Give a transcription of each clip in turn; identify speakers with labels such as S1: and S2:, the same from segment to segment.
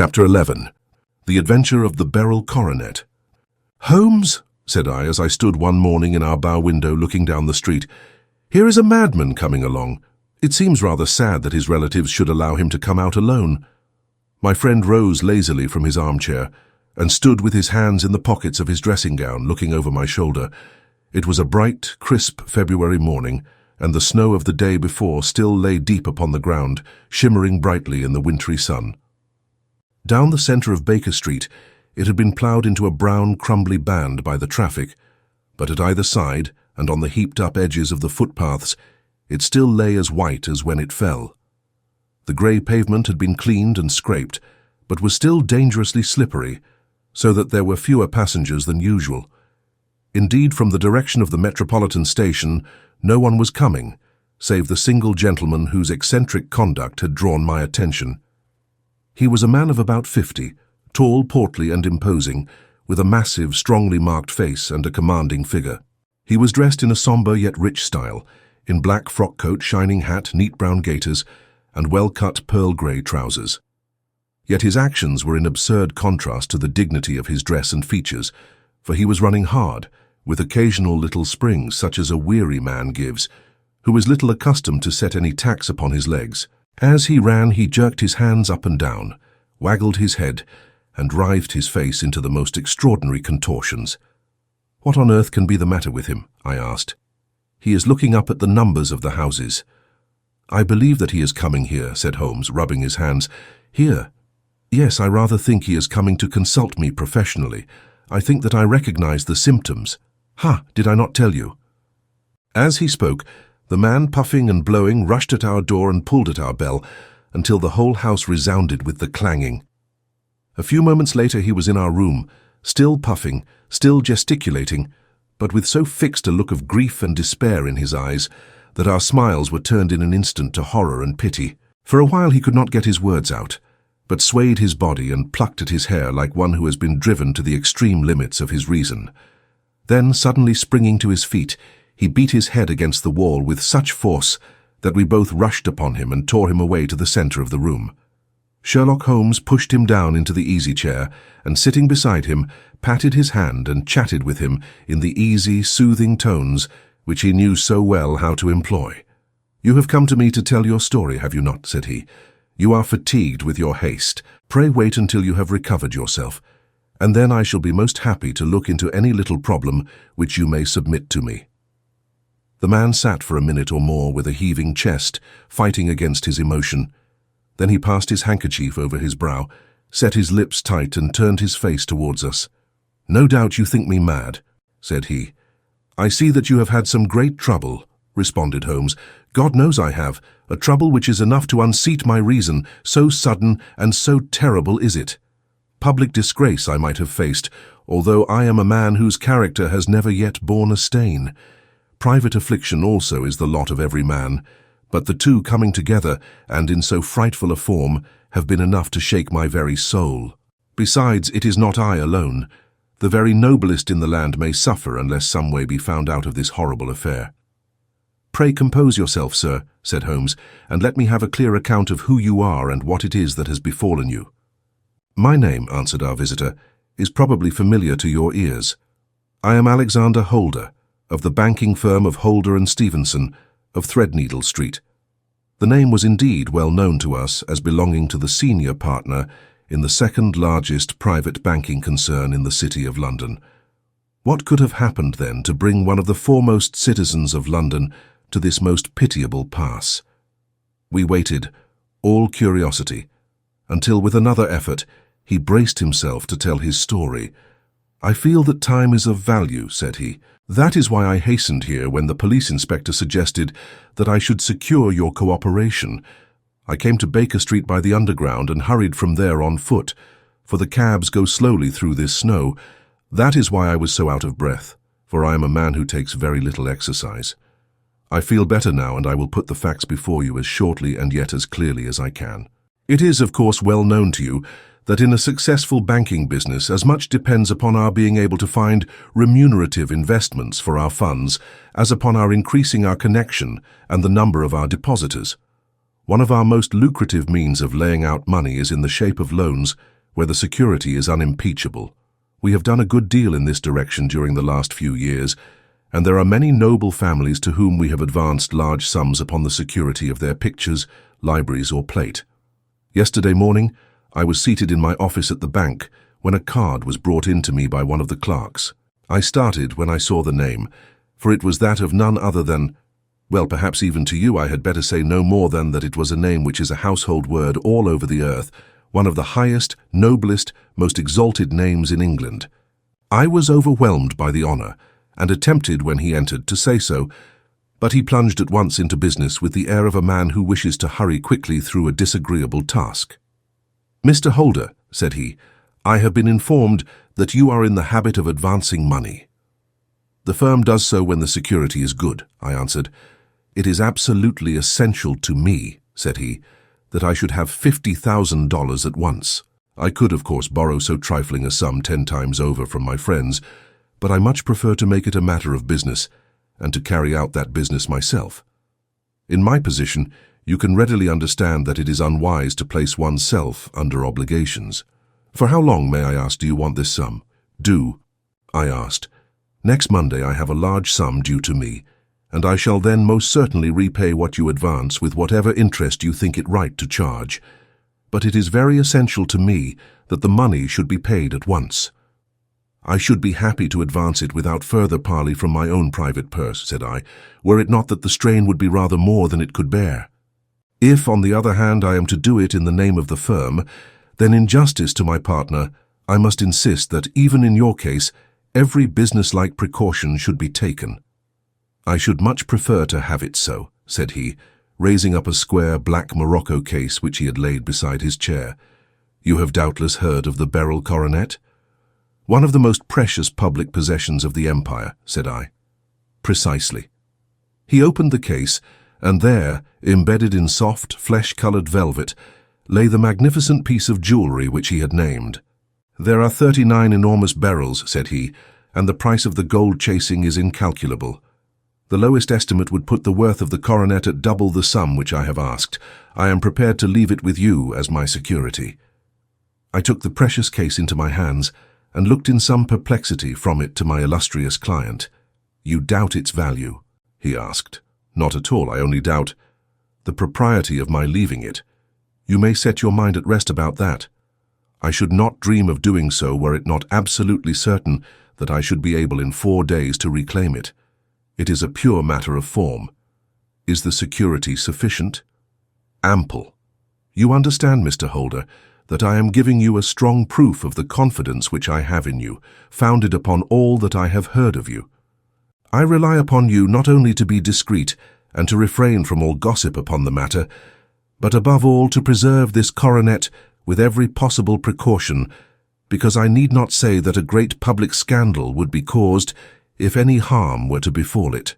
S1: Chapter 11. The Adventure of the Beryl Coronet. "Holmes," said I as I stood one morning in our bow window looking down the street, "here is a madman coming along. It seems rather sad that his relatives should allow him to come out alone." My friend rose lazily from his armchair and stood with his hands in the pockets of his dressing gown, looking over my shoulder. It was a bright, crisp February morning, and the snow of the day before still lay deep upon the ground, shimmering brightly in the wintry sun. Down the center of Baker Street, it had been ploughed into a brown, crumbly band by the traffic, but at either side, and on the heaped-up edges of the footpaths, it still lay as white as when it fell. The grey pavement had been cleaned and scraped, but was still dangerously slippery, so that there were fewer passengers than usual. Indeed, from the direction of the Metropolitan Station, no one was coming, save the single gentleman whose eccentric conduct had drawn my attention. He was a man of about 50, tall, portly, and imposing, with a massive, strongly marked face and a commanding figure. He was dressed in a sombre yet rich style, in black frock coat, shining hat, neat brown gaiters, and well-cut pearl-grey trousers. Yet his actions were in absurd contrast to the dignity of his dress and features, for he was running hard, with occasional little springs such as a weary man gives, who is little accustomed to set any tax upon his legs. As he ran, he jerked his hands up and down, waggled his head, and writhed his face into the most extraordinary contortions. "What on earth can be the matter with him?" I asked. "He is looking up at the numbers of the houses." "I believe that he is coming here," said Holmes, rubbing his hands. "Here? Yes, I rather think he is coming to consult me professionally. I think that I recognize the symptoms. Ha, did I not tell you?" As he spoke, the man, puffing and blowing, rushed at our door and pulled at our bell, until the whole house resounded with the clanging. A few moments later he was in our room, still puffing, still gesticulating, but with so fixed a look of grief and despair in his eyes that our smiles were turned in an instant to horror and pity. For a while he could not get his words out, but swayed his body and plucked at his hair like one who has been driven to the extreme limits of his reason. Then, suddenly springing to his feet, he beat his head against the wall with such force that we both rushed upon him and tore him away to the center of the room. Sherlock Holmes pushed him down into the easy-chair and, sitting beside him, patted his hand and chatted with him in the easy, soothing tones which he knew so well how to employ. "You have come to me to tell your story, have you not?" said he. "You are fatigued with your haste. Pray wait until you have recovered yourself, and then I shall be most happy to look into any little problem which you may submit to me." The man sat for a minute or more with a heaving chest, fighting against his emotion. Then he passed his handkerchief over his brow, set his lips tight, and turned his face towards us. "No doubt you think me mad," said he. "I see that you have had some great trouble," responded Holmes. "God knows I have, a trouble which is enough to unseat my reason, so sudden and so terrible is it. Public disgrace I might have faced, although I am a man whose character has never yet borne a stain. Private affliction also is the lot of every man, but the two coming together, and in so frightful a form, have been enough to shake my very soul. Besides, it is not I alone. The very noblest in the land may suffer unless some way be found out of this horrible affair." "Pray compose yourself, sir," said Holmes, "and let me have a clear account of who you are and what it is that has befallen you." "My name," answered our visitor, "is probably familiar to your ears. I am Alexander Holder, of the banking firm of Holder and Stevenson, of Threadneedle Street." The name was indeed well known to us as belonging to the senior partner in the second largest private banking concern in the City of London. What could have happened then to bring one of the foremost citizens of London to this most pitiable pass? We waited, all curiosity, until with another effort he braced himself to tell his story. "I feel that time is of value," said he. "That is why I hastened here when the police inspector suggested that I should secure your cooperation. I came to Baker Street by the Underground and hurried from there on foot, for the cabs go slowly through this snow. That is why I was so out of breath, for I am a man who takes very little exercise. I feel better now, and I will put the facts before you as shortly and yet as clearly as I can. It is, of course, well known to you that in a successful banking business as much depends upon our being able to find remunerative investments for our funds as upon our increasing our connection and the number of our depositors. One of our most lucrative means of laying out money is in the shape of loans where the security is unimpeachable. We have done a good deal in this direction during the last few years, and there are many noble families to whom we have advanced large sums upon the security of their pictures, libraries, or plate. Yesterday morning, I was seated in my office at the bank when a card was brought in to me by one of the clerks. I started when I saw the name, for it was that of none other than, well, perhaps even to you I had better say no more than that it was a name which is a household word all over the earth, one of the highest, noblest, most exalted names in England. I was overwhelmed by the honor, and attempted when he entered to say so, but he plunged at once into business with the air of a man who wishes to hurry quickly through a disagreeable task. "Mr. Holder," said he, "I have been informed that you are in the habit of advancing money." "The firm does so when the security is good," I answered. "It is absolutely essential to me," said he, "that I should have $50,000 at once. I could, of course, borrow so trifling a sum 10 times over from my friends, but I much prefer to make it a matter of business, and to carry out that business myself. In my position, you can readily understand that it is unwise to place oneself under obligations. For how long, may I ask, do you want this sum?" "Do," I asked. "Next Monday I have a large sum due to me, and I shall then most certainly repay what you advance with whatever interest you think it right to charge. But it is very essential to me that the money should be paid at once." "I should be happy to advance it without further parley from my own private purse," said I, "were it not that the strain would be rather more than it could bear. If, on the other hand, I am to do it in the name of the firm, then in justice to my partner, I must insist that, even in your case, every business-like precaution should be taken." "I should much prefer to have it so," said he, raising up a square black morocco case which he had laid beside his chair. "You have doubtless heard of the Beryl Coronet?" "One of the most precious public possessions of the empire," said I. "Precisely." He opened the case, and there, embedded in soft, flesh-colored velvet, lay the magnificent piece of jewelry which he had named. "There are 39 enormous beryls," said he, "and the price of the gold chasing is incalculable. The lowest estimate would put the worth of the coronet at double the sum which I have asked. I am prepared to leave it with you as my security." I took the precious case into my hands, and looked in some perplexity from it to my illustrious client. "You doubt its value?" he asked. "Not at all, I only doubt the propriety of my leaving it. You may set your mind at rest about that. I should not dream of doing so were it not absolutely certain that I should be able in 4 days to reclaim it. It is a pure matter of form. Is the security sufficient?" "Ample. You understand, Mr. Holder, that I am giving you a strong proof of the confidence which I have in you, founded upon all that I have heard of you. I rely upon you not only to be discreet and to refrain from all gossip upon the matter, but above all to preserve this coronet with every possible precaution, because I need not say that a great public scandal would be caused if any harm were to befall it.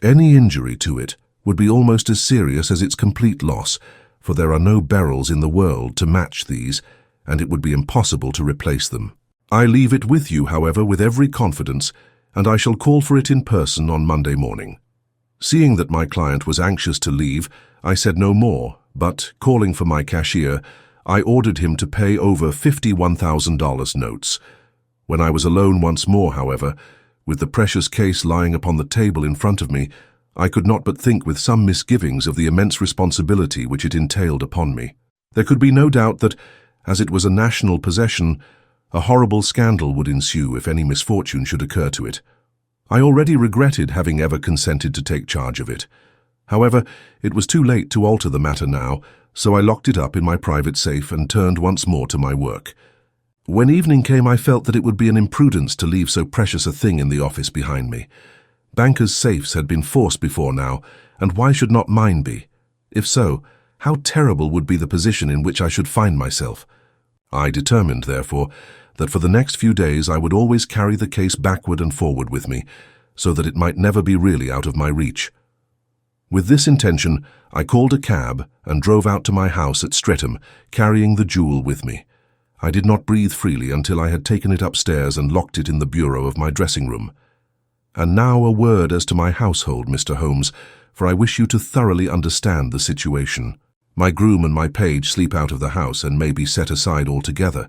S1: Any injury to it would be almost as serious as its complete loss, for there are no beryls in the world to match these, and it would be impossible to replace them. I leave it with you, however, with every confidence, and I shall call for it in person on Monday morning." Seeing that my client was anxious to leave, I said no more, but, calling for my cashier, I ordered him to pay over $51,000 notes. When I was alone once more, however, with the precious case lying upon the table in front of me, I could not but think with some misgivings of the immense responsibility which it entailed upon me. There could be no doubt that, as it was a national possession, a horrible scandal would ensue if any misfortune should occur to it. I already regretted having ever consented to take charge of it. However, it was too late to alter the matter now, so I locked it up in my private safe and turned once more to my work. When evening came, I felt that it would be an imprudence to leave so precious a thing in the office behind me. Bankers' safes had been forced before now, and why should not mine be? If so, how terrible would be the position in which I should find myself? I determined, therefore, that for the next few days I would always carry the case backward and forward with me, so that it might never be really out of my reach. With this intention, I called a cab and drove out to my house at Streatham, carrying the jewel with me. I did not breathe freely until I had taken it upstairs and locked it in the bureau of my dressing-room. And now a word as to my household, Mr. Holmes, for I wish you to thoroughly understand the situation. My groom and my page sleep out of the house and may be set aside altogether.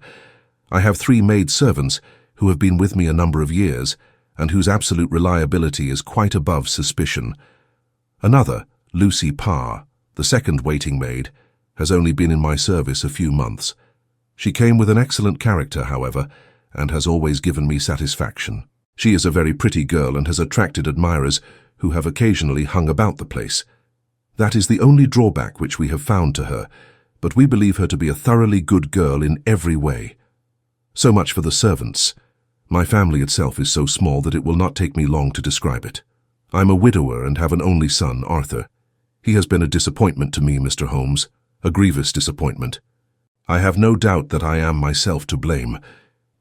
S1: I have 3 maid servants who have been with me a number of years, and whose absolute reliability is quite above suspicion. Another, Lucy Parr, the second waiting maid, has only been in my service a few months. She came with an excellent character, however, and has always given me satisfaction. She is a very pretty girl and has attracted admirers who have occasionally hung about the place. That is the only drawback which we have found to her, but we believe her to be a thoroughly good girl in every way. So much for the servants. My family itself is so small that it will not take me long to describe it. I'm a widower and have an only son, Arthur. He has been a disappointment to me, Mr. Holmes, a grievous disappointment. I have no doubt that I am myself to blame.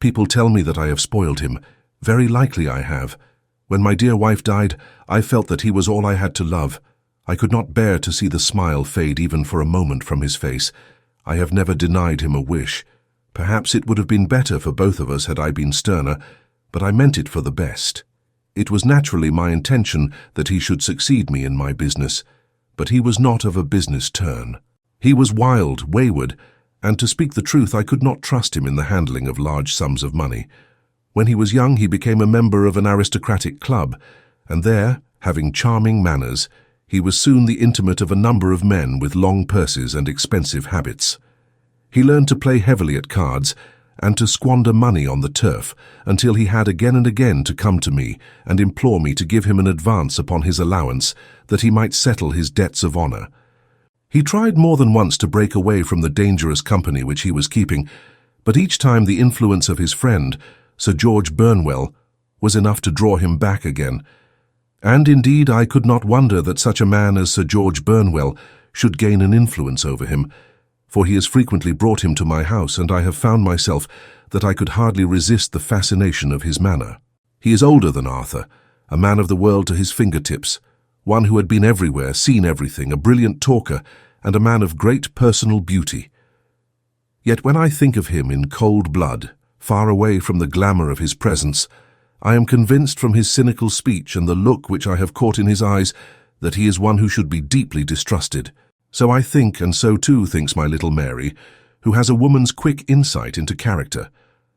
S1: People tell me that I have spoiled him. Very likely I have. When my dear wife died, I felt that he was all I had to love. I could not bear to see the smile fade even for a moment from his face. I have never denied him a wish. Perhaps it would have been better for both of us had I been sterner, but I meant it for the best. It was naturally my intention that he should succeed me in my business, but he was not of a business turn. He was wild, wayward, and to speak the truth, I could not trust him in the handling of large sums of money. When he was young, he became a member of an aristocratic club, and there, having charming manners, he was soon the intimate of a number of men with long purses and expensive habits. He learned to play heavily at cards and to squander money on the turf until he had again and again to come to me and implore me to give him an advance upon his allowance that he might settle his debts of honor. He tried more than once to break away from the dangerous company which he was keeping, but each time the influence of his friend, Sir George Burnwell, was enough to draw him back again. And indeed I could not wonder that such a man as Sir George Burnwell should gain an influence over him, for he has frequently brought him to my house, and I have found myself that I could hardly resist the fascination of his manner. He is older than Arthur, a man of the world to his fingertips, one who had been everywhere, seen everything, a brilliant talker, and a man of great personal beauty. Yet when I think of him in cold blood, far away from the glamour of his presence, I am convinced from his cynical speech and the look which I have caught in his eyes that he is one who should be deeply distrusted. So I think, and so too thinks my little Mary, who has a woman's quick insight into character.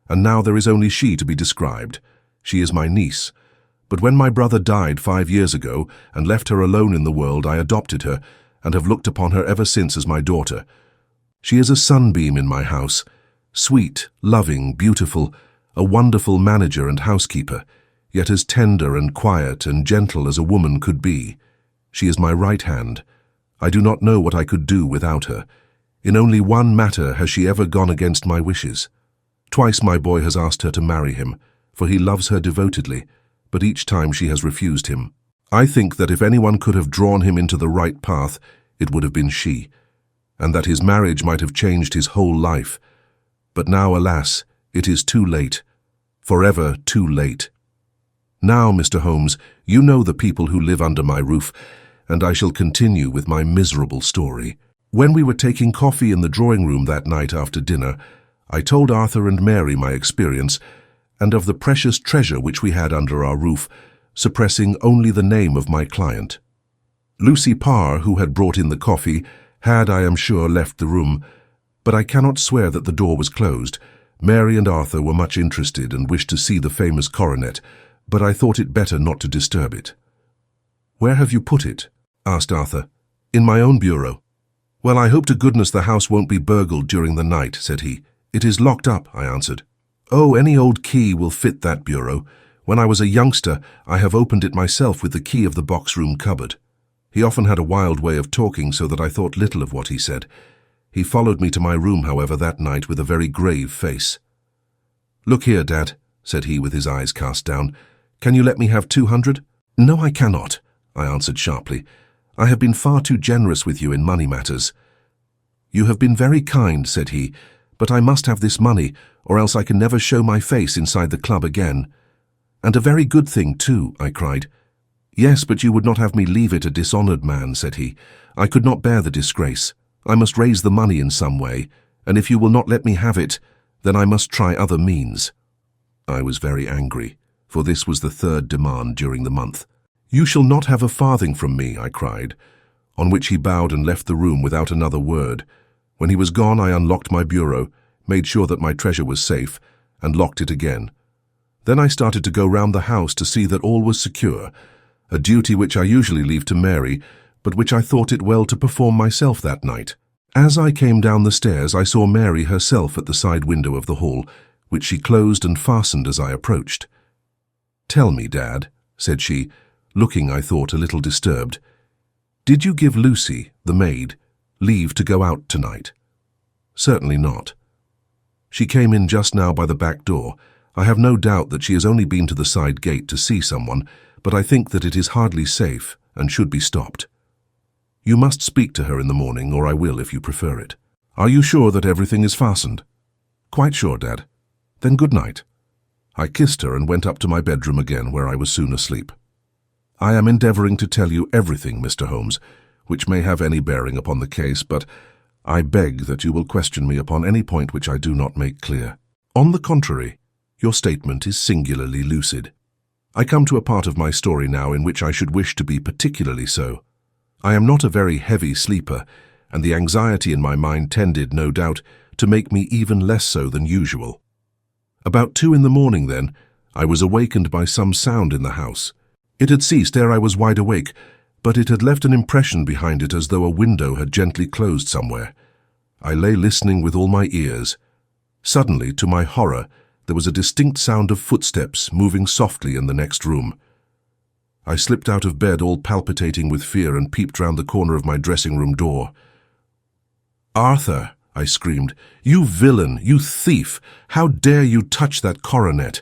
S1: And now there is only she to be described. She is my niece. But when my brother died 5 years ago and left her alone in the world, I adopted her and have looked upon her ever since as my daughter. She is a sunbeam in my house, sweet, loving, beautiful, a wonderful manager and housekeeper, yet as tender and quiet and gentle as a woman could be. She is my right hand. I do not know what I could do without her. In only one matter has she ever gone against my wishes. Twice my boy has asked her to marry him, for he loves her devotedly, but each time she has refused him. I think that if anyone could have drawn him into the right path, it would have been she, and that his marriage might have changed his whole life. But now, alas, it is too late. Forever too late. Now, Mr. Holmes, you know the people who live under my roof, and I shall continue with my miserable story. When we were taking coffee in the drawing-room that night after dinner, I told Arthur and Mary my experience, and of the precious treasure which we had under our roof, suppressing only the name of my client. Lucy Parr, who had brought in the coffee, had, I am sure, left the room, but I cannot swear that the door was closed. Mary and Arthur were much interested and wished to see the famous coronet, but I thought it better not to disturb it. "Where have you put it?" asked Arthur. "In my own bureau." "Well, I hope to goodness the house won't be burgled during the night," said he. "It is locked up," I answered. "Oh, any old key will fit that bureau. When I was a youngster, I have opened it myself with the key of the box-room cupboard." He often had a wild way of talking, so that I thought little of what he said. He followed me to my room, however, that night with a very grave face. "Look here, Dad," said he with his eyes cast down. "Can you let me have 200? "No, I cannot," I answered sharply. "I have been far too generous with you in money matters." "You have been very kind," said he, "but I must have this money, or else I can never show my face inside the club again." "And a very good thing, too," I cried. "Yes, but you would not have me leave it a dishonored man," said he. "I could not bear the disgrace. I must raise the money in some way, and if you will not let me have it, then I must try other means." I was very angry, for this was the third demand during the month. "You shall not have a farthing from me," I cried, on which he bowed and left the room without another word. When he was gone, I unlocked my bureau, made sure that my treasure was safe, and locked it again. Then I started to go round the house to see that all was secure, a duty which I usually leave to Mary, but which I thought it well to perform myself that night. As I came down the stairs, I saw Mary herself at the side window of the hall, which she closed and fastened as I approached. "Tell me, Dad," said she, looking, I thought, a little disturbed, "did you give Lucy, the maid, leave to go out tonight?" "Certainly not. She came in just now by the back door. I have no doubt that she has only been to the side gate to see someone, but I think that it is hardly safe and should be stopped. You must speak to her in the morning, or I will if you prefer it. Are you sure that everything is fastened?" "Quite sure, Dad." "Then good night." I kissed her and went up to my bedroom again, where I was soon asleep. I am endeavouring to tell you everything, Mr. Holmes, which may have any bearing upon the case, but I beg that you will question me upon any point which I do not make clear. On the contrary, your statement is singularly lucid. I come to a part of my story now in which I should wish to be particularly so. I am not a very heavy sleeper, and the anxiety in my mind tended, no doubt, to make me even less so than usual. About 2 in the morning, then, I was awakened by some sound in the house. It had ceased ere I was wide awake, but it had left an impression behind it as though a window had gently closed somewhere. I lay listening with all my ears. Suddenly, to my horror, there was a distinct sound of footsteps moving softly in the next room. I slipped out of bed, all palpitating with fear, and peeped round the corner of my dressing-room door. "Arthur!" I screamed. "You villain! You thief! How dare you touch that coronet?"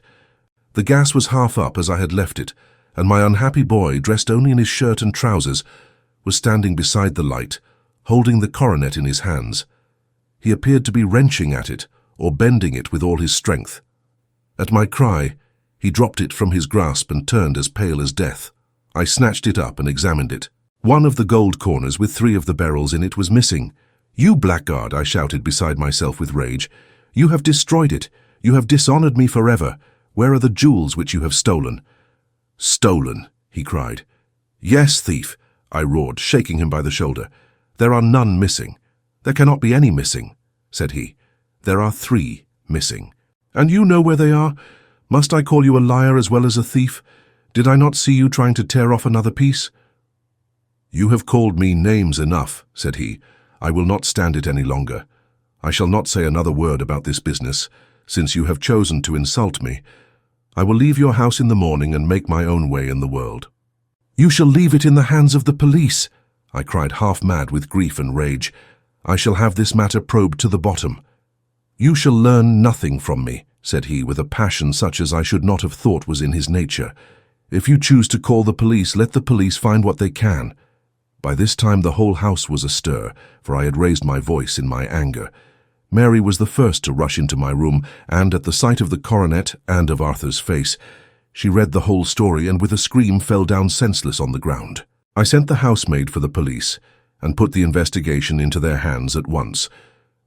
S1: The gas was half up as I had left it, and my unhappy boy, dressed only in his shirt and trousers, was standing beside the light, holding the coronet in his hands. He appeared to be wrenching at it, or bending it with all his strength. At my cry, he dropped it from his grasp and turned as pale as death. I snatched it up and examined it. One of the gold corners with 3 of the beryls in it was missing. "You blackguard!" I shouted beside myself with rage. "You have destroyed it. You have dishonoured me forever. Where are the jewels which you have stolen?" "Stolen!" he cried. "Yes, thief!" I roared, shaking him by the shoulder. "There are none missing." "There cannot be any missing," said he. "There are 3 missing." "And you know where they are? Must I call you a liar as well as a thief? Did I not see you trying to tear off another piece?" "You have called me names enough," said he. "I will not stand it any longer. I shall not say another word about this business, since you have chosen to insult me. I will leave your house in the morning and make my own way in the world." "You shall leave it in the hands of the police," I cried, half mad with grief and rage. "I shall have this matter probed to the bottom." "You shall learn nothing from me," said he, with a passion such as I should not have thought was in his nature. "If you choose to call the police, let the police find what they can." By this time the whole house was astir, for I had raised my voice in my anger. Mary was the first to rush into my room, and at the sight of the coronet and of Arthur's face, she read the whole story and with a scream fell down senseless on the ground. I sent the housemaid for the police, and put the investigation into their hands at once.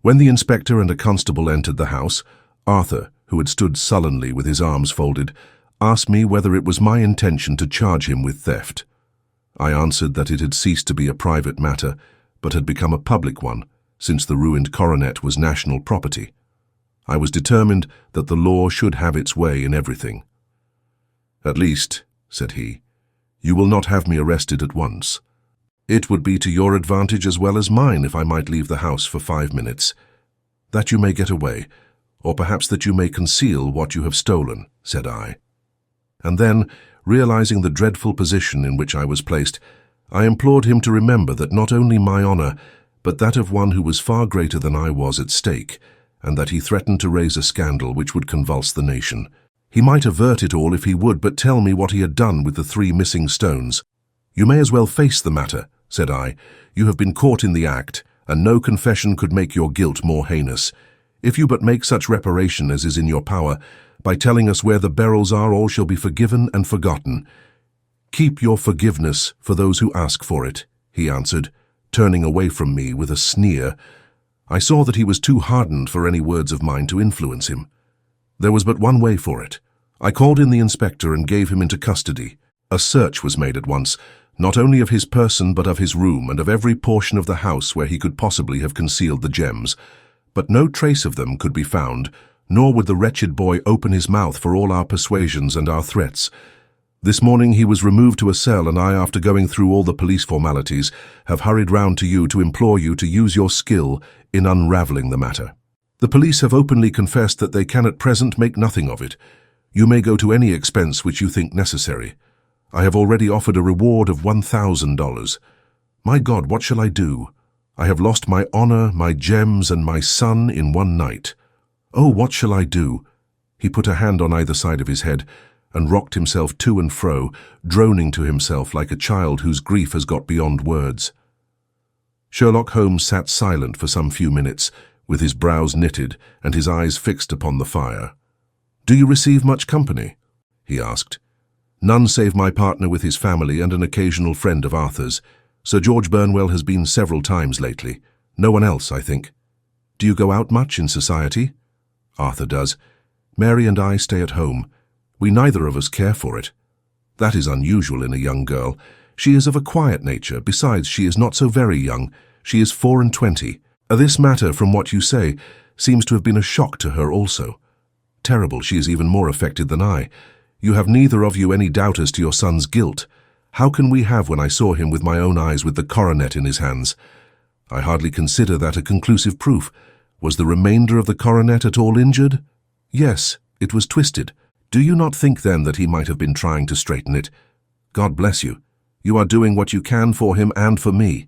S1: When the inspector and a constable entered the house, Arthur, who had stood sullenly with his arms folded, asked me whether it was my intention to charge him with theft. I answered that it had ceased to be a private matter, but had become a public one, since the ruined coronet was national property. I was determined that the law should have its way in everything. "At least," said he, "you will not have me arrested at once. It would be to your advantage as well as mine if I might leave the house for 5 minutes. That you may get away, or perhaps that you may conceal what you have stolen," said I. And then, realizing the dreadful position in which I was placed, I implored him to remember that not only my honour, but that of one who was far greater than I was at stake, and that he threatened to raise a scandal which would convulse the nation. He might avert it all if he would, but tell me what he had done with the 3 missing stones. "You may as well face the matter," said I. "You have been caught in the act, and no confession could make your guilt more heinous. If you but make such reparation as is in your power, by telling us where the beryls are, all shall be forgiven and forgotten." "Keep your forgiveness for those who ask for it," he answered, turning away from me with a sneer. I saw that he was too hardened for any words of mine to influence him. There was but one way for it. I called in the inspector and gave him into custody. A search was made at once, not only of his person but of his room and of every portion of the house where he could possibly have concealed the gems. But no trace of them could be found, nor would the wretched boy open his mouth for all our persuasions and our threats. This morning he was removed to a cell, and I, after going through all the police formalities, have hurried round to you to implore you to use your skill in unravelling the matter. The police have openly confessed that they can at present make nothing of it. You may go to any expense which you think necessary. I have already offered a reward of $1,000. My God, what shall I do? I have lost my honor, my gems, and my son in one night. Oh, what shall I do? He put a hand on either side of his head and rocked himself to and fro, droning to himself like a child whose grief has got beyond words. Sherlock Holmes sat silent for some few minutes, with his brows knitted and his eyes fixed upon the fire. "Do you receive much company?" he asked. "None save my partner with his family and an occasional friend of Arthur's. Sir George Burnwell has been several times lately. No one else, I think. Do you go out much in society?" "Arthur does. Mary and I stay at home. We neither of us care for it. That is unusual in a young girl. She is of a quiet nature. Besides, she is not so very young. She is 24. This matter, from what you say, seems to have been a shock to her also. Terrible, she is even more affected than I. You have neither of you any doubt as to your son's guilt. How can we have when I saw him with my own eyes with the coronet in his hands? I hardly consider that a conclusive proof. Was the remainder of the coronet at all injured? Yes, it was twisted. Do you not think then that he might have been trying to straighten it? God bless you. You are doing what you can for him and for me.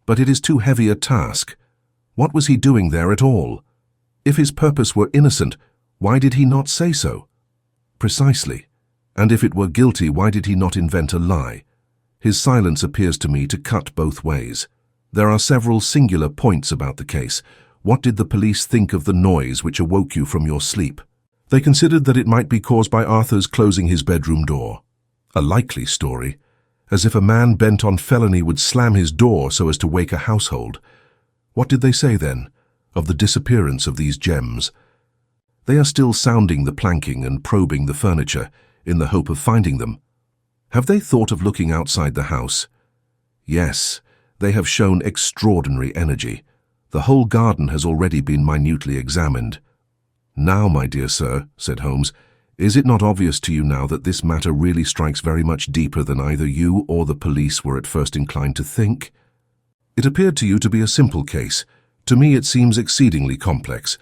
S1: But it is too heavy a task. What was he doing there at all? If his purpose were innocent, why did he not say so? Precisely. And if it were guilty, why did he not invent a lie? His silence appears to me to cut both ways. There are several singular points about the case. What did the police think of the noise which awoke you from your sleep? They considered that it might be caused by Arthur's closing his bedroom door. A likely story. As if a man bent on felony would slam his door so as to wake a household. What did they say then of the disappearance of these gems? They are still sounding the planking and probing the furniture in the hope of finding them. Have they thought of looking outside the house? Yes, they have shown extraordinary energy. The whole garden has already been minutely examined. "Now, my dear sir," said Holmes, "is it not obvious to you now that this matter really strikes very much deeper than either you or the police were at first inclined to think? It appeared to you to be a simple case. To me it seems exceedingly complex.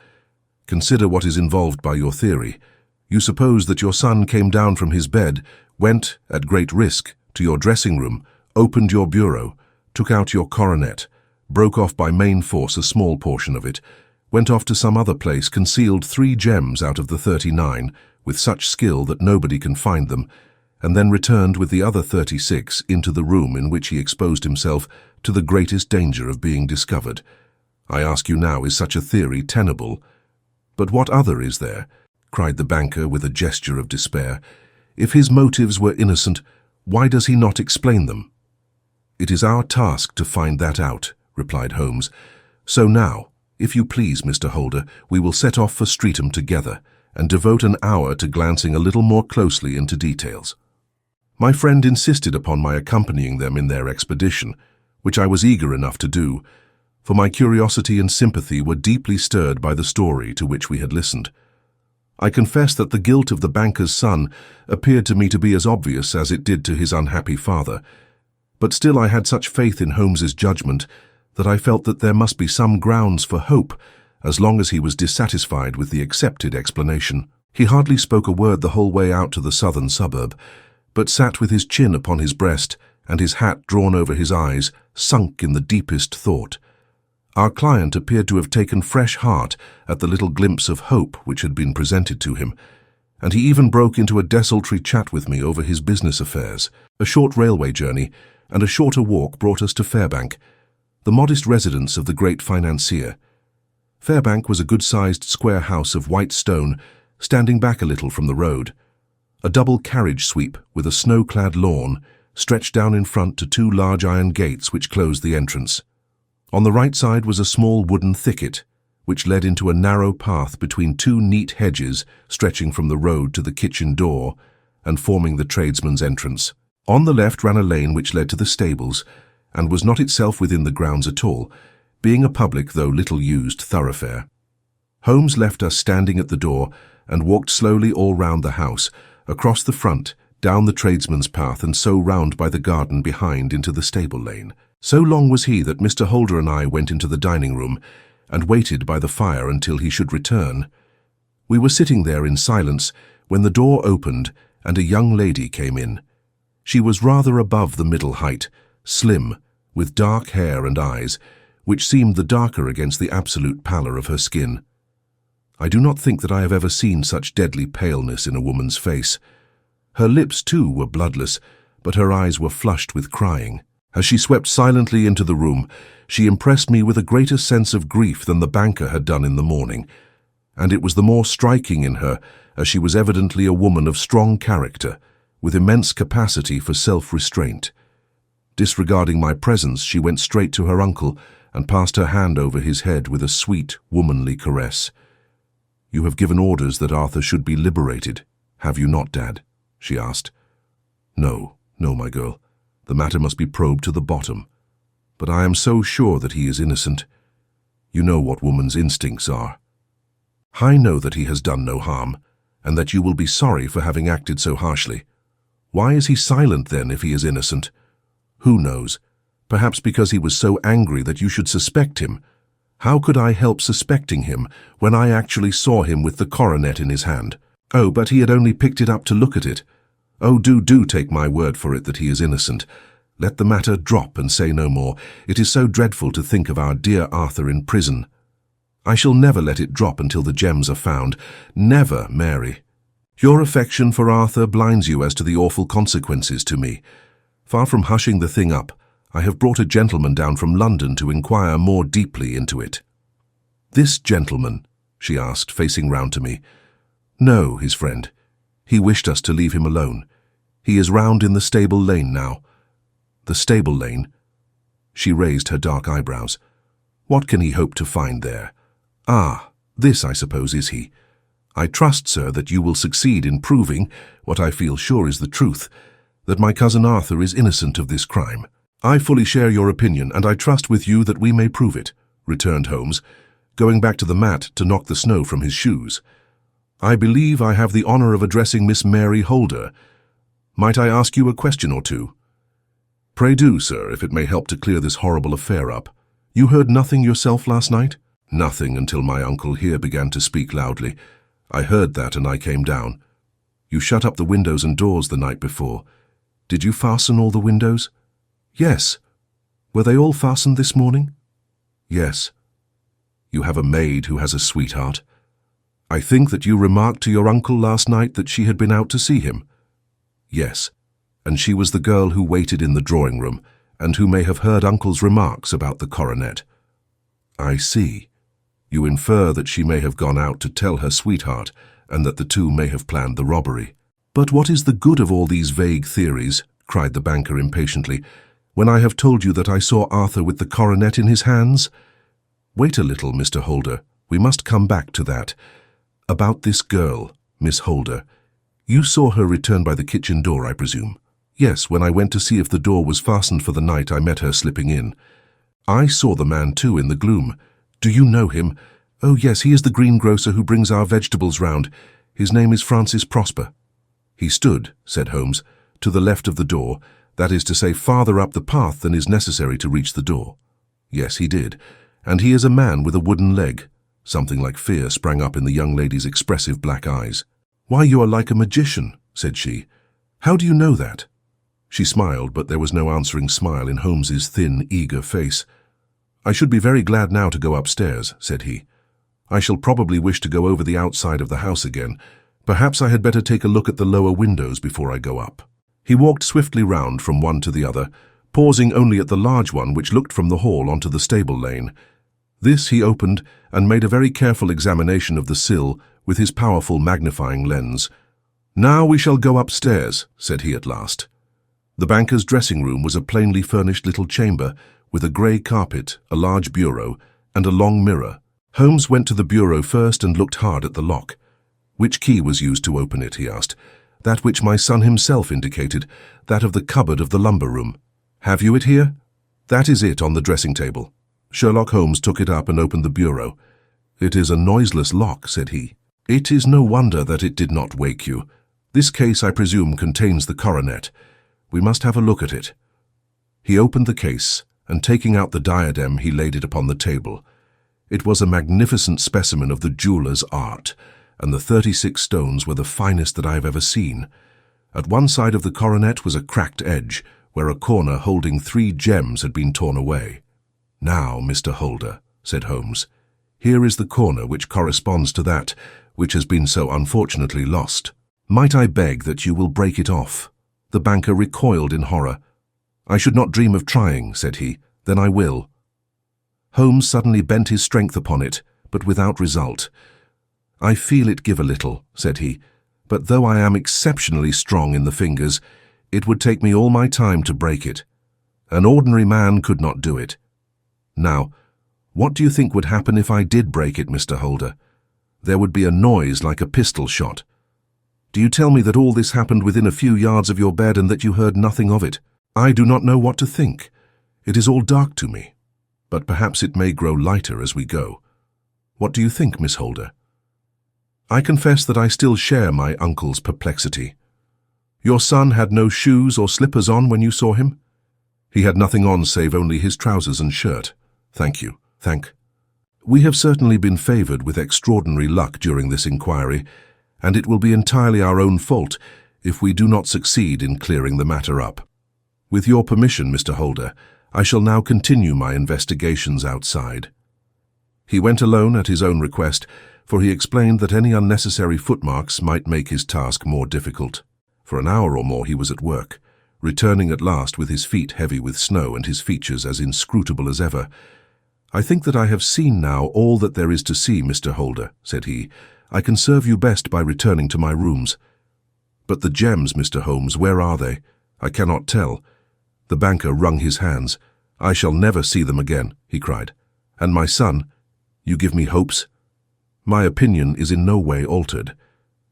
S1: Consider what is involved by your theory. You suppose that your son came down from his bed, went, at great risk, to your dressing room, opened your bureau, took out your coronet, broke off by main force a small portion of it, went off to some other place, concealed 3 gems out of the 39 with such skill that nobody can find them, and then returned with the other 36 into the room in which he exposed himself to the greatest danger of being discovered. I ask you now, is such a theory tenable? But what other is there?" cried the banker with a gesture of despair. "If his motives were innocent, why does he not explain them?" "It is our task to find that out," replied Holmes. "So now, if you please, Mr. Holder, we will set off for Streatham together and devote an hour to glancing a little more closely into details." My friend insisted upon my accompanying them in their expedition, which I was eager enough to do, for my curiosity and sympathy were deeply stirred by the story to which we had listened. I confess that the guilt of the banker's son appeared to me to be as obvious as it did to his unhappy father, but still I had such faith in Holmes's judgment that I felt that there must be some grounds for hope as long as he was dissatisfied with the accepted explanation. He hardly spoke a word the whole way out to the southern suburb, but sat with his chin upon his breast and his hat drawn over his eyes, sunk in the deepest thought. Our client appeared to have taken fresh heart at the little glimpse of hope which had been presented to him, and he even broke into a desultory chat with me over his business affairs. A short railway journey and a shorter walk brought us to Fairbank, the modest residence of the great financier. Fairbank was a good-sized square house of white stone, standing back a little from the road. A double carriage sweep with a snow-clad lawn stretched down in front to 2 large iron gates which closed the entrance. On the right side was a small wooden thicket, which led into a narrow path between 2 neat hedges stretching from the road to the kitchen door, and forming the tradesman's entrance. On the left ran a lane which led to the stables, and was not itself within the grounds at all, being a public though little used thoroughfare. Holmes left us standing at the door and walked slowly all round the house, across the front, down the tradesman's path, and so round by the garden behind into the stable lane. So long was he that Mr. Holder and I went into the dining room and waited by the fire until he should return. We were sitting there in silence when the door opened and a young lady came in. She was rather above the middle height, slim, with dark hair and eyes, which seemed the darker against the absolute pallor of her skin. I do not think that I have ever seen such deadly paleness in a woman's face. Her lips, too, were bloodless, but her eyes were flushed with crying. As she swept silently into the room, she impressed me with a greater sense of grief than the banker had done in the morning, and it was the more striking in her as she was evidently a woman of strong character, with immense capacity for self-restraint. Disregarding my presence, she went straight to her uncle and passed her hand over his head with a sweet, womanly caress. "You have given orders that Arthur should be liberated, have you not, Dad?" she asked. No, my girl. The matter must be probed to the bottom. But I am so sure that he is innocent. You know what woman's instincts are. I know that he has done no harm, and that you will be sorry for having acted so harshly. Why is he silent then if he is innocent? Who knows? Perhaps because he was so angry that you should suspect him. How could I help suspecting him when I actually saw him with the coronet in his hand? Oh, but he had only picked it up to look at it. Oh, do take my word for it that he is innocent. Let the matter drop and say no more. It is so dreadful to think of our dear Arthur in prison. I shall never let it drop until the gems are found. Never, Mary. Your affection for Arthur blinds you as to the awful consequences to me. Far from hushing the thing up, I have brought a gentleman down from London to inquire more deeply into it." "This gentleman?" she asked, facing round to me. "No, his friend. He wished us to leave him alone. He is round in the stable lane now." "The stable lane?" She raised her dark eyebrows. "What can he hope to find there? Ah, this, I suppose, is he. I trust, sir, that you will succeed in proving, what I feel sure is the truth, that my cousin Arthur is innocent of this crime." "I fully share your opinion, and I trust with you that we may prove it," returned Holmes, going back to the mat to knock the snow from his shoes. "I believe I have the honor of addressing Miss Mary Holder. Might I ask you a question or two?" "Pray do, sir, if it may help to clear this horrible affair up. You heard nothing yourself last night?" "Nothing until my uncle here began to speak loudly. I heard that and I came down." "You shut up the windows and doors the night before. Did you fasten all the windows?" "Yes." "Were they all fastened this morning?" "Yes." "You have a maid who has a sweetheart. I think that you remarked to your uncle last night that she had been out to see him." "Yes, and she was the girl who waited in the drawing-room, and who may have heard uncle's remarks about the coronet." "I see. You infer that she may have gone out to tell her sweetheart, and that the two may have planned the robbery." "But what is the good of all these vague theories?" cried the banker impatiently, "when I have told you that I saw Arthur with the coronet in his hands?" "Wait a little, Mr. Holder. We must come back to that. About this girl, Miss Holder. You saw her return by the kitchen door, I presume?" "Yes, when I went to see if the door was fastened for the night, I met her slipping in." "I saw the man, too, in the gloom. Do you know him?" "Oh, yes, he is the greengrocer who brings our vegetables round. His name is Francis Prosper." "He stood," said Holmes, "to the left of the door, that is to say, farther up the path than is necessary to reach the door." "Yes, he did. And he is a man with a wooden leg." Something like fear sprang up in the young lady's expressive black eyes. "Why, you are like a magician," said she. "How do you know that?" She smiled, but there was no answering smile in Holmes's thin, eager face. "I should be very glad now to go upstairs," said he. "I shall probably wish to go over the outside of the house again. Perhaps I had better take a look at the lower windows before I go up." He walked swiftly round from one to the other, pausing only at the large one which looked from the hall onto the stable lane. This he opened and made a very careful examination of the sill with his powerful magnifying lens. "Now we shall go upstairs," said he at last. The banker's dressing room was a plainly furnished little chamber with a grey carpet, a large bureau, and a long mirror. Holmes went to the bureau first and looked hard at the lock. "Which key was used to open it?" he asked. that which my son himself indicated, that of the cupboard of the lumber room. Have you it here? That is it on the dressing table. Sherlock Holmes took it up and opened the bureau. It is a noiseless lock, said he. It is no wonder that it did not wake you. This case, I presume, contains the coronet. We must have a look at it. He opened the case, and taking out the diadem, he laid it upon the table. It was a magnificent specimen of the jeweller's art, and the 36 stones were the finest that I have ever seen. At one side of the coronet was a cracked edge, where a corner holding 3 gems had been torn away. Now, Mr. Holder, said Holmes, here is the corner which corresponds to that which has been so unfortunately lost. Might I beg that you will break it off? The banker recoiled in horror. I should not dream of trying, said he. Then I will. Holmes suddenly bent his strength upon it, but without result. I feel it give a little, said he, but though I am exceptionally strong in the fingers, it would take me all my time to break it. An ordinary man could not do it. Now, what do you think would happen if I did break it, Mr. Holder? There would be a noise like a pistol shot. Do you tell me that all this happened within a few yards of your bed and that you heard nothing of it? I do not know what to think. It is all dark to me, but perhaps it may grow lighter as we go. What do you think, Miss Holder? I confess that I still share my uncle's perplexity. Your son had no shoes or slippers on when you saw him? He had nothing on save only his trousers and shirt. Thank you. We have certainly been favoured with extraordinary luck during this inquiry, and it will be entirely our own fault if we do not succeed in clearing the matter up. With your permission, Mr. Holder, I shall now continue my investigations outside. He went alone at his own request, for he explained that any unnecessary footmarks might make his task more difficult. For an hour or more he was at work, returning at last with his feet heavy with snow and his features as inscrutable as ever. I think that I have seen now all that there is to see, Mr. Holder, said he. I can serve you best by returning to my rooms. But the gems, Mr. Holmes, where are they? I cannot tell. The banker wrung his hands. I shall never see them again, he cried. And my son, you give me hopes? My opinion is in no way altered.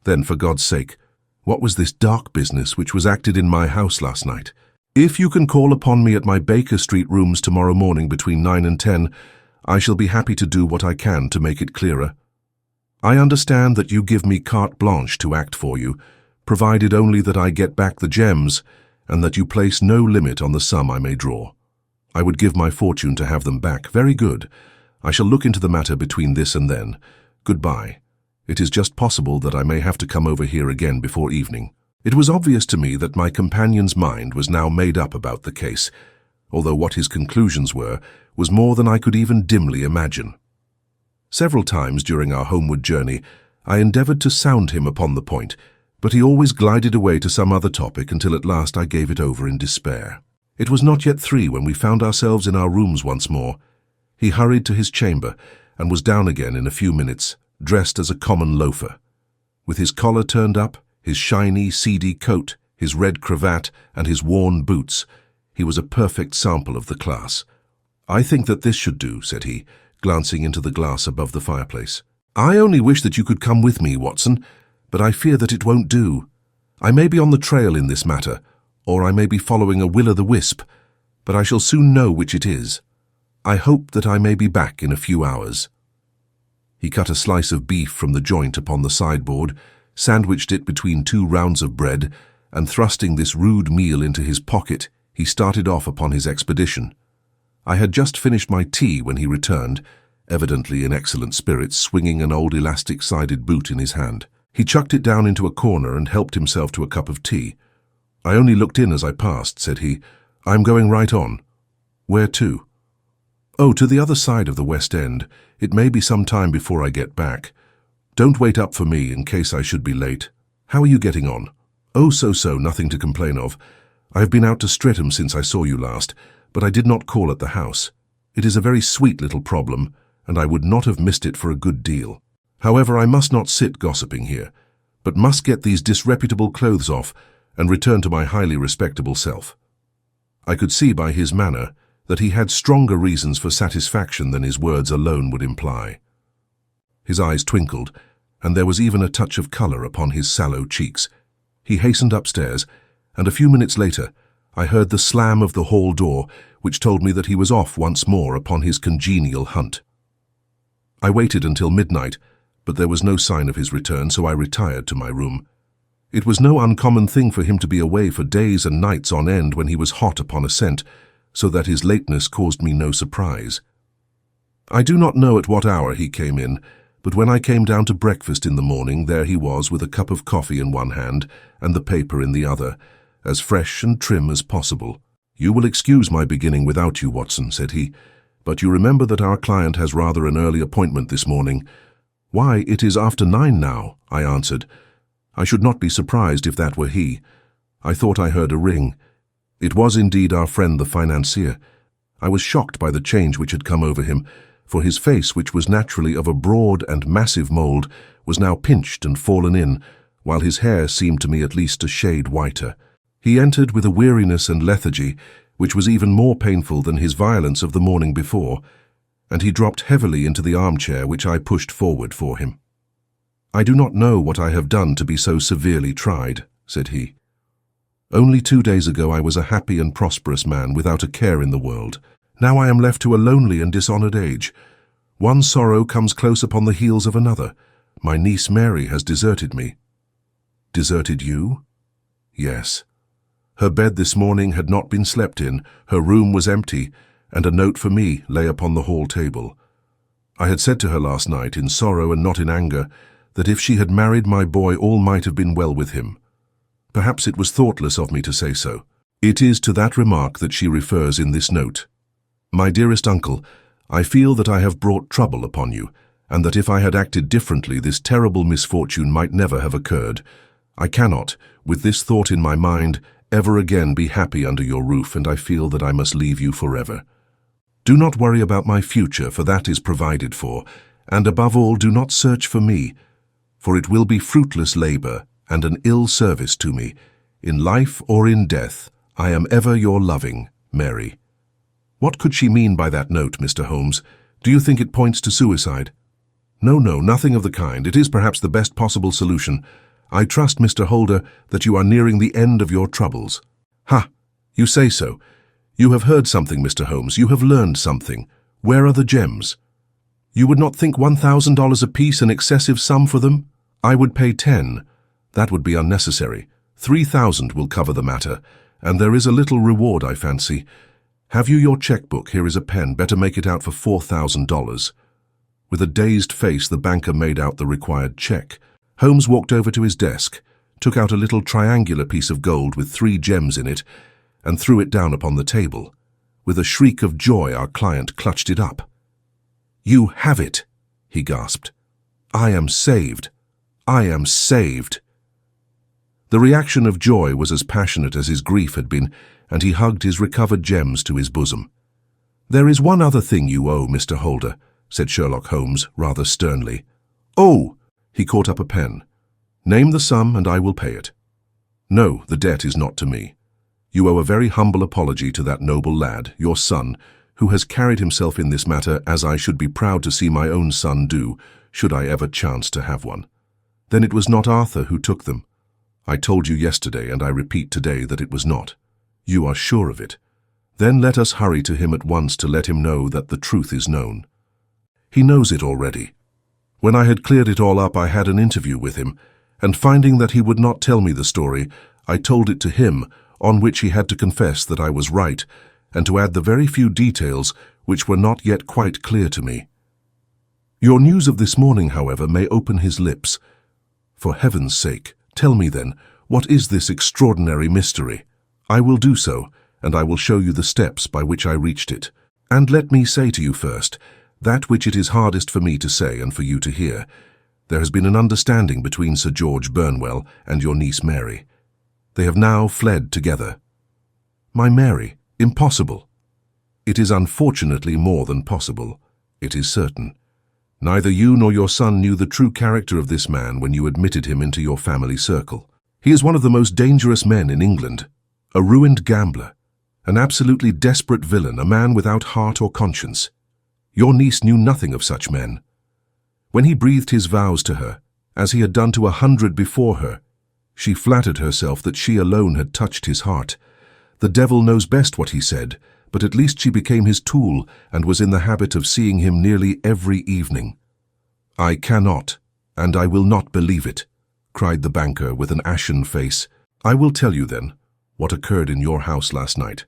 S1: Then, for God's sake, what was this dark business which was acted in my house last night? If you can call upon me at my Baker Street rooms tomorrow morning between 9 and 10, I shall be happy to do what I can to make it clearer. I understand that you give me carte blanche to act for you, provided only that I get back the gems, and that you place no limit on the sum I may draw. I would give my fortune to have them back. Very good. I shall look into the matter between this and then. Goodbye. It is just possible that I may have to come over here again before evening. It was obvious to me that my companion's mind was now made up about the case, although what his conclusions were was more than I could even dimly imagine. Several times during our homeward journey, I endeavoured to sound him upon the point, but he always glided away to some other topic until at last I gave it over in despair. It was not yet 3 when we found ourselves in our rooms once more. He hurried to his chamber and was down again in a few minutes, dressed as a common loafer. With his collar turned up, his shiny, seedy coat, his red cravat, and his worn boots, he was a perfect sample of the class. I think that this should do, said he, glancing into the glass above the fireplace. I only wish that you could come with me, Watson, but I fear that it won't do. I may be on the trail in this matter, or I may be following a will-o'-the-wisp, but I shall soon know which it is. I hope that I may be back in a few hours. He cut a slice of beef from the joint upon the sideboard, sandwiched it between 2 rounds of bread, and thrusting this rude meal into his pocket, he started off upon his expedition. I had just finished my tea when he returned, evidently in excellent spirits, swinging an old elastic-sided boot in his hand. He chucked it down into a corner and helped himself to a cup of tea. I only looked in as I passed, said he. I'm going right on. Where to? Oh, to the other side of the West End. It may be some time before I get back. Don't wait up for me in case I should be late. How are you getting on? Oh, so, nothing to complain of. I have been out to Streatham since I saw you last, but I did not call at the house. It is a very sweet little problem, and I would not have missed it for a good deal. However, I must not sit gossiping here, but must get these disreputable clothes off and return to my highly respectable self. I could see by his manner that he had stronger reasons for satisfaction than his words alone would imply. His eyes twinkled, and there was even a touch of colour upon his sallow cheeks. He hastened upstairs, and a few minutes later, I heard the slam of the hall door, which told me that he was off once more upon his congenial hunt. I waited until midnight, but there was no sign of his return, so I retired to my room. It was no uncommon thing for him to be away for days and nights on end when he was hot upon a scent, so that his lateness caused me no surprise. I do not know at what hour he came in, but when I came down to breakfast in the morning, there he was with a cup of coffee in one hand and the paper in the other, as fresh and trim as possible. "You will excuse my beginning without you, Watson," said he, "but you remember that our client has rather an early appointment this morning." "Why, it is after 9 now," I answered. I should not be surprised if that were he. I thought I heard a ring. It was indeed our friend the financier. I was shocked by the change which had come over him, for his face, which was naturally of a broad and massive mould, was now pinched and fallen in, while his hair seemed to me at least a shade whiter. He entered with a weariness and lethargy which was even more painful than his violence of the morning before, and he dropped heavily into the armchair which I pushed forward for him. "I do not know what I have done to be so severely tried," said he. "Only 2 days ago I was a happy and prosperous man without a care in the world. Now I am left to a lonely and dishonoured age. One sorrow comes close upon the heels of another. My niece Mary has deserted me." "Deserted you?" "Yes. Her bed this morning had not been slept in, her room was empty, and a note for me lay upon the hall table. I had said to her last night, in sorrow and not in anger, that if she had married my boy all might have been well with him. Perhaps it was thoughtless of me to say so. It is to that remark that she refers in this note. My dearest uncle, I feel that I have brought trouble upon you, and that if I had acted differently this terrible misfortune might never have occurred. I cannot, with this thought in my mind, ever again be happy under your roof, and I feel that I must leave you forever. Do not worry about my future, for that is provided for, and above all do not search for me, for it will be fruitless labour and an ill service to me. In life or in death, I am ever your loving, Mary." What could she mean by that note, Mr. Holmes? Do you think it points to suicide? No, nothing of the kind. It is perhaps the best possible solution. I trust, Mr. Holder, that you are nearing the end of your troubles. Ha! You say so. You have heard something, Mr. Holmes. You have learned something. Where are the gems? You would not think $1,000 apiece an excessive sum for them? I would pay 10. That would be unnecessary. 3,000 will cover the matter, and there is a little reward, I fancy. Have you your checkbook? Here is a pen. Better make it out for $4,000. With a dazed face, the banker made out the required check. Holmes walked over to his desk, took out a little triangular piece of gold with 3 gems in it, and threw it down upon the table. With a shriek of joy, our client clutched it up. "You have it," he gasped. "I am saved. I am saved." The reaction of joy was as passionate as his grief had been, and he hugged his recovered gems to his bosom. "There is one other thing you owe, Mr. Holder," said Sherlock Holmes, rather sternly. "Oh!" He caught up a pen. "Name the sum, and I will pay it." "No, the debt is not to me. You owe a very humble apology to that noble lad, your son, who has carried himself in this matter as I should be proud to see my own son do, should I ever chance to have one. Then it was not Arthur who took them. I told you yesterday, and I repeat today, that it was not. You are sure of it. Then let us hurry to him at once to let him know that the truth is known. He knows it already. When I had cleared it all up, I had an interview with him, and finding that he would not tell me the story, I told it to him, on which he had to confess that I was right, and to add the very few details which were not yet quite clear to me. Your news of this morning, however, may open his lips. For heaven's sake, tell me then, what is this extraordinary mystery? I will do so, and I will show you the steps by which I reached it. And let me say to you first, that which it is hardest for me to say and for you to hear. There has been an understanding between Sir George Burnwell and your niece Mary. They have now fled together. My Mary, impossible. It is unfortunately more than possible. It is certain. Neither you nor your son knew the true character of this man when you admitted him into your family circle. He is one of the most dangerous men in England, a ruined gambler, an absolutely desperate villain, a man without heart or conscience. Your niece knew nothing of such men. When he breathed his vows to her, as he had done to 100 before her, She flattered herself that she alone had touched his heart. The devil knows best what he said, but at least she became his tool and was in the habit of seeing him nearly every evening. "I cannot, and I will not believe it," cried the banker with an ashen face. "I will tell you then what occurred in your house last night.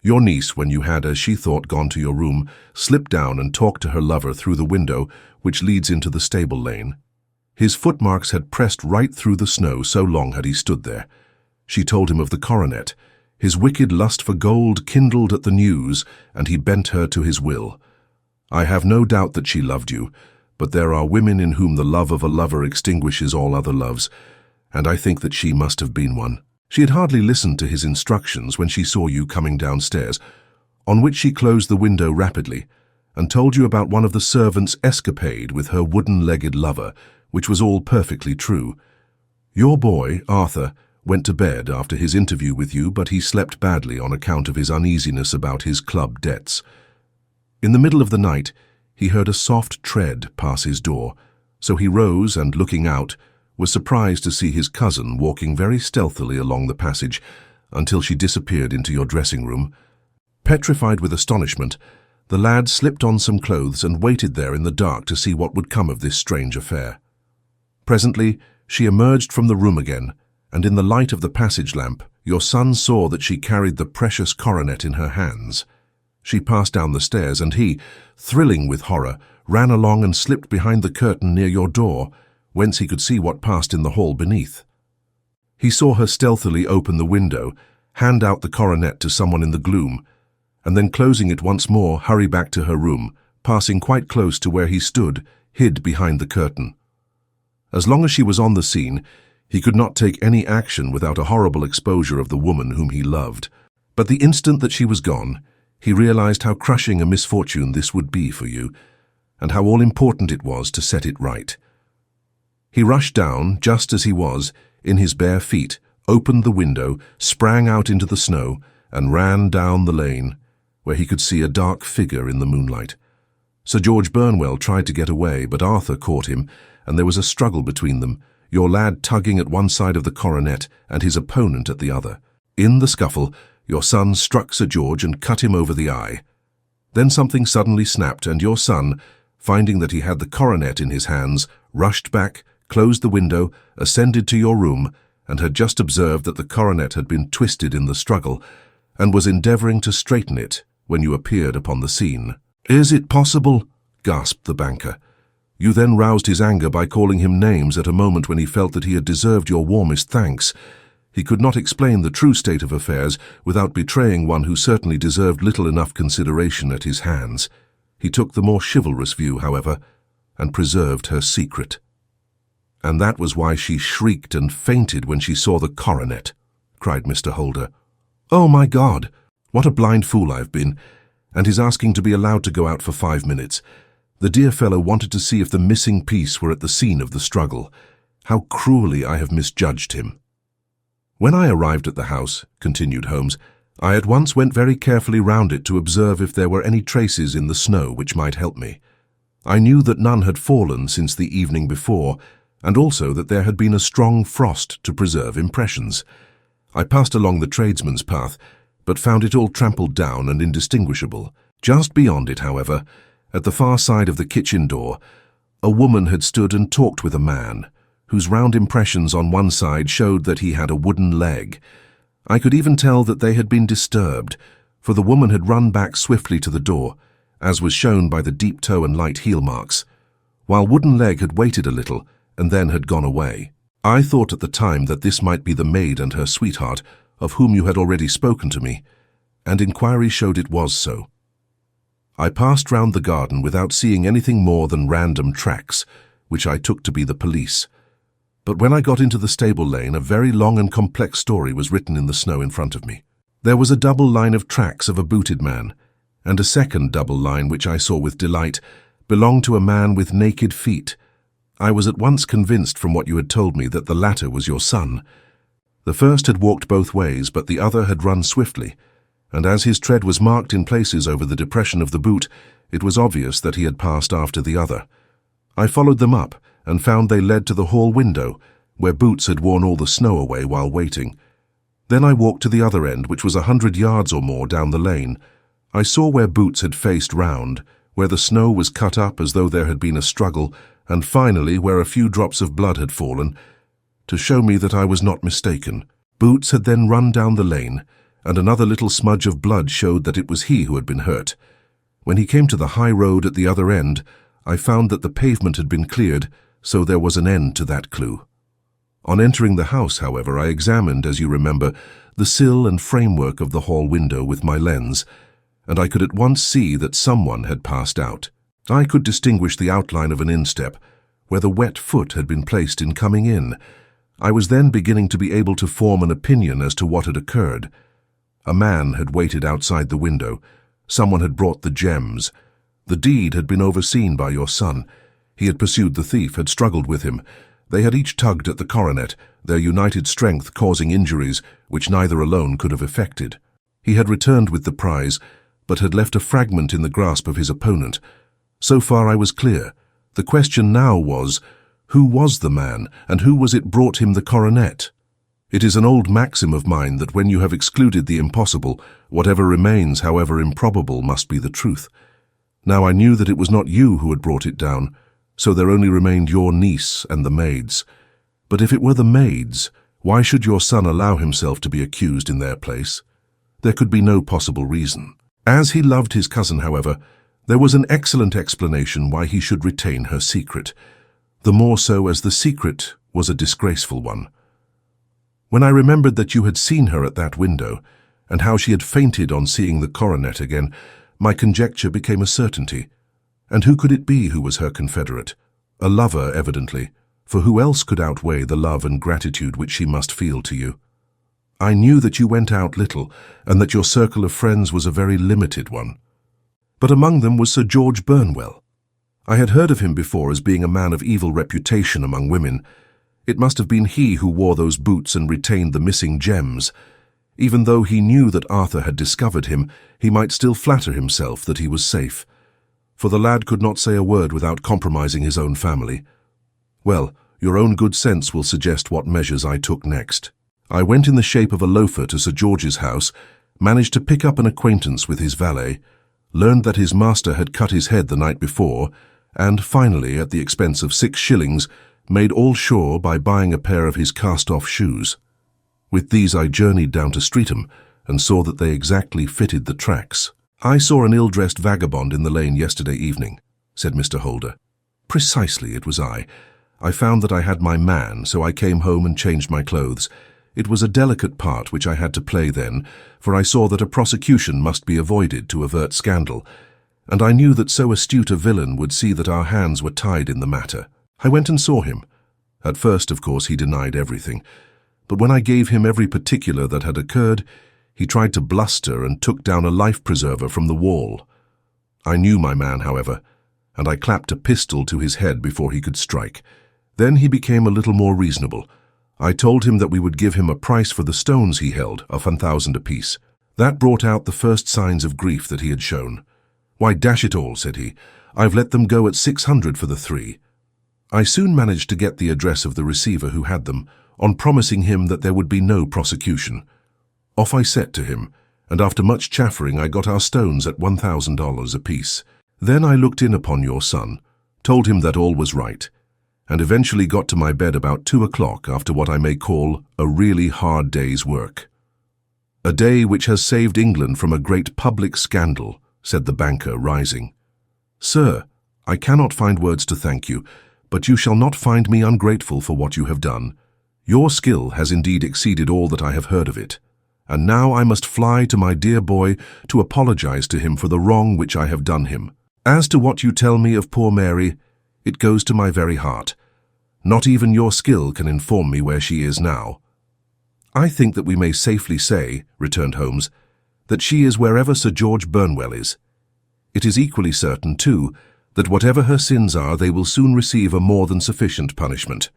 S1: Your niece, when you had, as she thought, gone to your room, slipped down and talked to her lover through the window which leads into the stable lane. His footmarks had pressed right through the snow, so long had he stood there. She told him of the coronet. His wicked lust for gold kindled at the news, and he bent her to his will. I have no doubt that she loved you, but there are women in whom the love of a lover extinguishes all other loves, and I think that she must have been one. She had hardly listened to his instructions when she saw you coming downstairs, on which she closed the window rapidly, and told you about one of the servants' escapade with her wooden-legged lover, which was all perfectly true. Your boy, Arthur, went to bed after his interview with you, but he slept badly on account of his uneasiness about his club debts. In the middle of the night, he heard a soft tread pass his door, so he rose and, looking out, was surprised to see his cousin walking very stealthily along the passage until she disappeared into your dressing room. Petrified with astonishment, the lad slipped on some clothes and waited there in the dark to see what would come of this strange affair. Presently, she emerged from the room again, and in the light of the passage lamp, your son saw that she carried the precious coronet in her hands. She passed down the stairs, and he, thrilling with horror, ran along and slipped behind the curtain near your door, whence he could see what passed in the hall beneath. He saw her stealthily open the window, hand out the coronet to someone in the gloom, and then closing it once more, hurry back to her room, passing quite close to where he stood, hid behind the curtain. As long as she was on the scene, he could not take any action without a horrible exposure of the woman whom he loved. But the instant that she was gone, he realized how crushing a misfortune this would be for you, and how all-important it was to set it right. He rushed down, just as he was, in his bare feet, opened the window, sprang out into the snow, and ran down the lane, where he could see a dark figure in the moonlight. Sir George Burnwell tried to get away, but Arthur caught him, and there was a struggle between them, your lad tugging at one side of the coronet and his opponent at the other. In the scuffle, your son struck Sir George and cut him over the eye. Then something suddenly snapped, and your son, finding that he had the coronet in his hands, rushed back, closed the window, ascended to your room, and had just observed that the coronet had been twisted in the struggle, and was endeavouring to straighten it when you appeared upon the scene. "Is it possible?" gasped the banker. You then roused his anger by calling him names at a moment when he felt that he had deserved your warmest thanks. He could not explain the true state of affairs without betraying one who certainly deserved little enough consideration at his hands. He took the more chivalrous view, however, and preserved her secret. "And that was why she shrieked and fainted when she saw the coronet," cried Mr. Holder. "Oh, my God! What a blind fool I've been! And he's asking to be allowed to go out for 5 minutes. The dear fellow wanted to see if the missing piece were at the scene of the struggle. How cruelly I have misjudged him." "When I arrived at the house," continued Holmes, "I at once went very carefully round it to observe if there were any traces in the snow which might help me. I knew that none had fallen since the evening before, and also that there had been a strong frost to preserve impressions. I passed along the tradesman's path, but found it all trampled down and indistinguishable. Just beyond it, however, at the far side of the kitchen door, a woman had stood and talked with a man, whose round impressions on one side showed that he had a wooden leg. I could even tell that they had been disturbed, for the woman had run back swiftly to the door, as was shown by the deep toe and light heel marks, while wooden leg had waited a little and then had gone away. I thought at the time that this might be the maid and her sweetheart, of whom you had already spoken to me, and inquiry showed it was so. I passed round the garden without seeing anything more than random tracks, which I took to be the police. But when I got into the stable lane, a very long and complex story was written in the snow in front of me. There was a double line of tracks of a booted man, and a second double line, which I saw with delight, belonged to a man with naked feet. I was at once convinced from what you had told me that the latter was your son. The first had walked both ways, but the other had run swiftly, and as his tread was marked in places over the depression of the boot, it was obvious that he had passed after the other. I followed them up, and found they led to the hall window, where Boots had worn all the snow away while waiting. Then I walked to the other end, which was 100 yards or more down the lane. I saw where Boots had faced round, where the snow was cut up as though there had been a struggle, and finally where a few drops of blood had fallen, to show me that I was not mistaken. Boots had then run down the lane, and another little smudge of blood showed that it was he who had been hurt. When he came to the high road at the other end, I found that the pavement had been cleared, so there was an end to that clue. On entering the house, however, I examined, as you remember, the sill and framework of the hall window with my lens, and I could at once see that someone had passed out. I could distinguish the outline of an instep, where the wet foot had been placed in coming in. I was then beginning to be able to form an opinion as to what had occurred. A man had waited outside the window. Someone had brought the gems. The deed had been overseen by your son. He had pursued the thief, had struggled with him. They had each tugged at the coronet, their united strength causing injuries which neither alone could have effected. He had returned with the prize, but had left a fragment in the grasp of his opponent. So far I was clear. The question now was, who was the man, and who was it brought him the coronet? It is an old maxim of mine that when you have excluded the impossible, whatever remains, however improbable, must be the truth. Now I knew that it was not you who had brought it down, so there only remained your niece and the maids. But if it were the maids, why should your son allow himself to be accused in their place? There could be no possible reason. As he loved his cousin, however, there was an excellent explanation why he should retain her secret, the more so as the secret was a disgraceful one. When I remembered that you had seen her at that window, and how she had fainted on seeing the coronet again, my conjecture became a certainty. And who could it be who was her confederate? A lover, evidently, for who else could outweigh the love and gratitude which she must feel to you? I knew that you went out little, and that your circle of friends was a very limited one. But among them was Sir George Burnwell. I had heard of him before as being a man of evil reputation among women. It must have been he who wore those boots and retained the missing gems. Even though he knew that Arthur had discovered him, he might still flatter himself that he was safe. For the lad could not say a word without compromising his own family. Well, your own good sense will suggest what measures I took next. I went in the shape of a loafer to Sir George's house, managed to pick up an acquaintance with his valet, learned that his master had cut his head the night before, and finally, at the expense of 6 shillings, made all sure by buying a pair of his cast-off shoes. With these I journeyed down to Streatham, and saw that they exactly fitted the tracks. "I saw an ill-dressed vagabond in the lane yesterday evening," said Mr. Holder. "Precisely, it was I. I found that I had my man, so I came home and changed my clothes. It was a delicate part which I had to play then, for I saw that a prosecution must be avoided to avert scandal, and I knew that so astute a villain would see that our hands were tied in the matter. I went and saw him. At first, of course, he denied everything, but when I gave him every particular that had occurred, he tried to bluster and took down a life-preserver from the wall. I knew my man, however, and I clapped a pistol to his head before he could strike. Then he became a little more reasonable. I told him that we would give him a price for the stones he held of 1,000 apiece. That brought out the first signs of grief that he had shown. 'Why, dash it all,' said he, 'I've let them go at 600 for the 3. I soon managed to get the address of the receiver who had them, on promising him that there would be no prosecution. Off I set to him, and after much chaffering I got our stones at $1,000 apiece. Then I looked in upon your son, told him that all was right, and eventually got to my bed about 2 o'clock after what I may call a really hard day's work. A day which has saved England from a great public scandal," said the banker, rising. "Sir, I cannot find words to thank you, but you shall not find me ungrateful for what you have done. Your skill has indeed exceeded all that I have heard of it. And now I must fly to my dear boy to apologize to him for the wrong which I have done him. As to what you tell me of poor Mary, it goes to my very heart. Not even your skill can inform me where she is now." "I think that we may safely say," returned Holmes, "that she is wherever Sir George Burnwell is. It is equally certain, too, that whatever her sins are, they will soon receive a more than sufficient punishment.